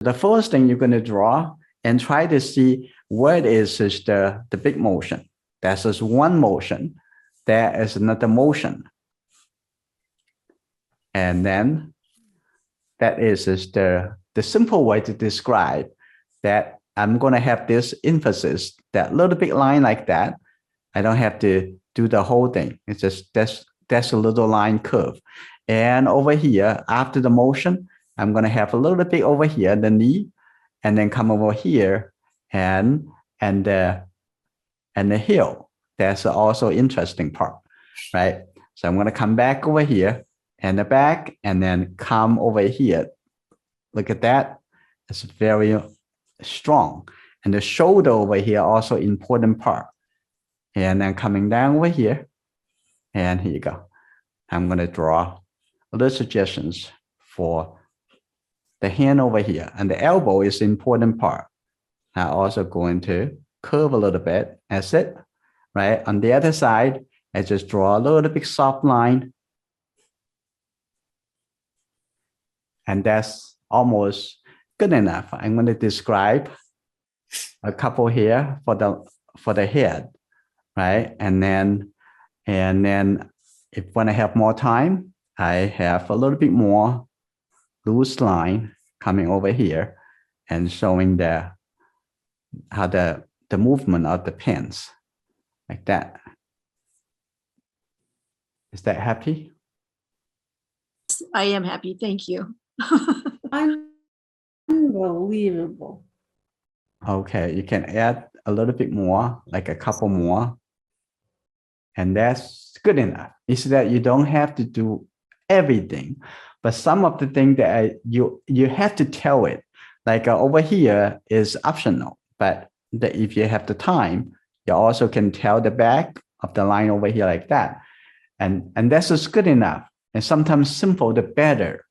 The first thing you're going to draw and try to see what is the big motion. That's just one motion. There is another motion. And then that is just the simple way to describe that I'm going to have this emphasis, that little big line like that. I don't have to do the whole thing. It's just that's a little line curve. And over here, after the motion, I'm going to have a little bit over here, the knee, and then come over here and the heel. That's also interesting part, right? So I'm going to come back over here and the back, and then come over here. Look at that. It's very strong. And the shoulder over here, also important part. And then coming down over here, and here you go. I'm going to draw little suggestions for the hand over here. And the elbow is the important part. I'm also going to curve a little bit. That's it, right? On the other side, I just draw a little bit soft line. And that's almost good enough. I'm going to describe a couple here for the head, right? And then if when I have more time, I have a little bit more loose line coming over here and showing how the movement of the pins like that. Is that happy? I am happy. Thank you. Unbelievable. Okay, you can add a little bit more, like a couple more. And that's good enough. It's that you don't have to do everything, but some of the things that you have to tell it. Like over here is optional, but if you have the time, you also can tell the back of the line over here like that. And that's just good enough. And sometimes simple, the better.